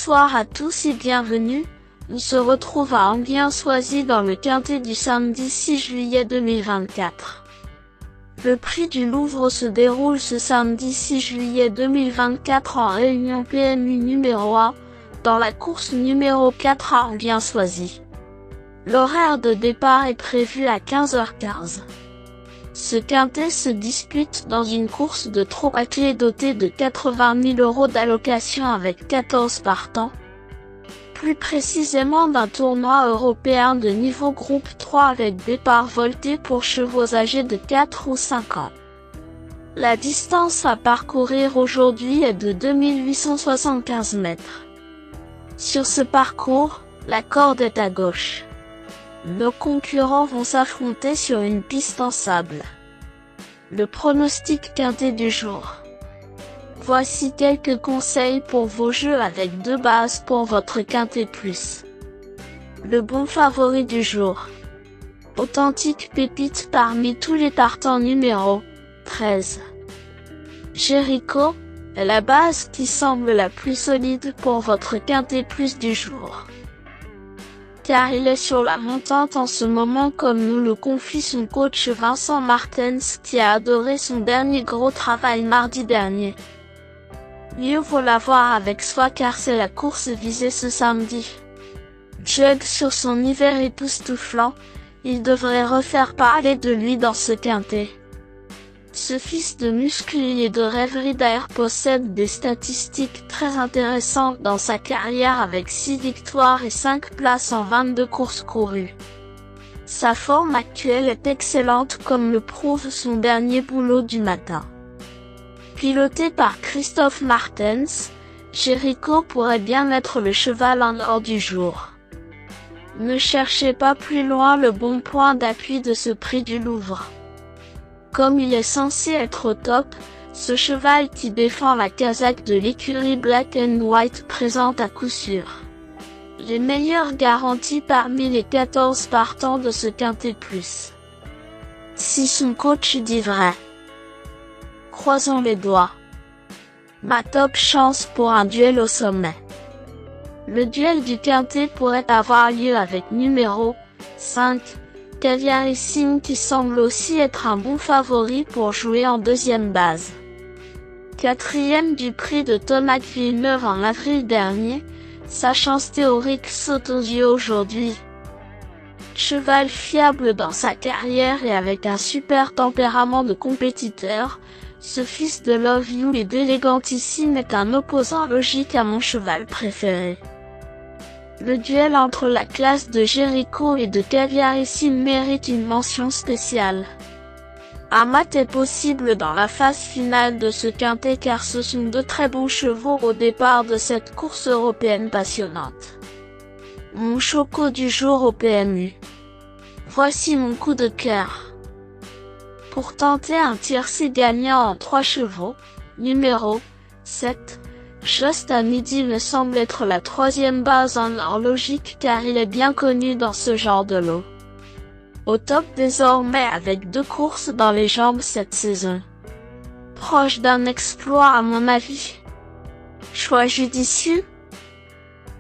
Bonsoir à tous et bienvenue. On se retrouve à Enghien-Soisy dans le quintet du samedi 6 juillet 2024. Le prix du Louvre se déroule ce samedi 6 juillet 2024 en réunion PMU numéro 1, dans la course numéro 4 à Enghien-Soisy. L'horaire de départ est prévu à 15h15. Ce quintet se dispute dans une course de trot à clé dotée de 80 000 € d'allocation avec 14 partants. Plus précisément d'un tournoi européen de niveau groupe 3 avec départ volté pour chevaux âgés de 4 ou 5 ans. La distance à parcourir aujourd'hui est de 2875 mètres. Sur ce parcours, la corde est à gauche. Nos concurrents vont s'affronter sur une piste en sable. Le pronostic quintet du jour. Voici quelques conseils pour vos jeux avec 2 bases pour votre quintet plus. Le bon favori du jour. Authentique pépite parmi tous les partants numéro 13. Jericho est la base qui semble la plus solide pour votre quintet plus du jour. Car il est sur la montante en ce moment comme nous le confie son coach Vincent Martens qui a adoré son dernier gros travail mardi dernier. Mieux vaut l'avoir avec soi car c'est la course visée ce samedi. Jug sur son hiver époustouflant, il devrait refaire parler de lui dans ce quintet. Ce fils de muscles et de rêverie d'air possède des statistiques très intéressantes dans sa carrière avec 6 victoires et 5 places en 22 courses courues. Sa forme actuelle est excellente comme le prouve son dernier boulot du matin. Piloté par Christophe Martens, Jericho pourrait bien être le cheval en or du jour. Ne cherchez pas plus loin le bon point d'appui de ce prix du Louvre. Comme il est censé être au top, ce cheval qui défend la casaque de l'écurie Black and White présente à coup sûr les meilleures garanties parmi les 14 partants de ce quintet plus. Si son coach dit vrai. Croisons les doigts. Ma top chance pour un duel au sommet. Le duel du quintet pourrait avoir lieu avec numéro 5. Caviarissime qui semble aussi être un bon favori pour jouer en deuxième base. 4e du prix de Thomas Villeneuve en avril dernier, sa chance théorique saute aux yeux aujourd'hui. Cheval fiable dans sa carrière et avec un super tempérament de compétiteur, ce fils de Love You et d'élégantissime est un opposant logique à mon cheval préféré. Le duel entre la classe de Jericho et de Caviarissime mérite une mention spéciale. Un mat est possible dans la phase finale de ce quintet car ce sont 2 très bons chevaux au départ de cette course européenne passionnante. Mon choco du jour au PMU. Voici mon coup de cœur. Pour tenter un tiercé gagnant en 3 chevaux, numéro 7. Just à midi me semble être la 3e base en or logique car il est bien connu dans ce genre de lot. Au top désormais avec 2 courses dans les jambes cette saison. Proche d'un exploit à mon avis. Choix judicieux.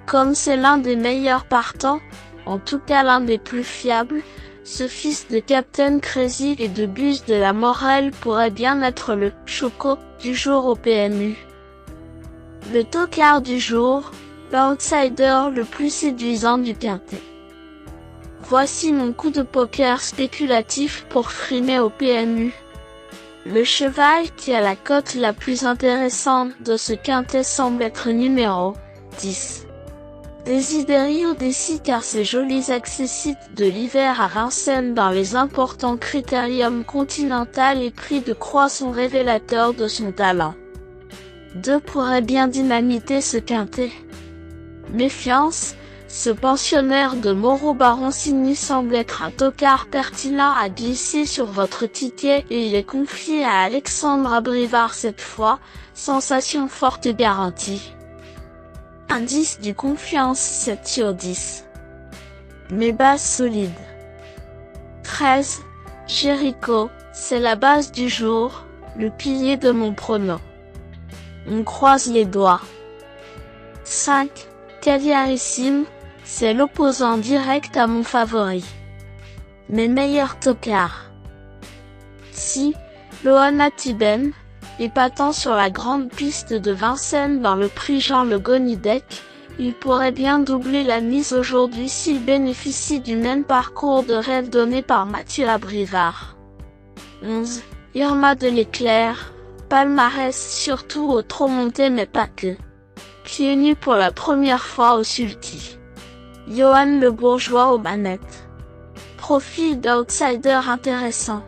Comme c'est l'un des meilleurs partants, en tout cas l'un des plus fiables, ce fils de Captain Crazy et de Buse de la Morelle pourrait bien être le choco du jour au PMU. Le tocard du jour, l'outsider le plus séduisant du quintet. Voici mon coup de poker spéculatif pour frimer au PMU. Le cheval qui a la cote la plus intéressante de ce quintet semble être numéro 10. Desiderio Desi car ses jolis accessites de l'hiver à Vincennes dans les importants critériums continental et prix de croix sont révélateurs de son talent. 2 pourrait bien dynamiter ce quintet. Méfiance, ce pensionnaire de Moreau-Baroncini semble être un tocard pertinent à glisser sur votre ticket et il est confié à Alexandre Abrivard cette fois, sensation forte garantie. Indice du confiance 7 sur 10. Mes bases solides. 13. Jericho, c'est la base du jour, le pilier de mon prono. On croise les doigts. 5. Caviarissime, c'est l'opposant direct à mon favori. Mes meilleurs tocards. 6. Loana Tibem, épatant sur la grande piste de Vincennes dans le prix Jean Le Gonidec, il pourrait bien doubler la mise aujourd'hui s'il bénéficie du même parcours de rêve donné par Mathieu Abrivard. 11. Irma de l'Éclair, palmarès surtout au trot monté mais pas que. Pieds nus pour la première fois au sulky. Johan Le Bourgeois aux manettes. Profil d'outsider intéressant.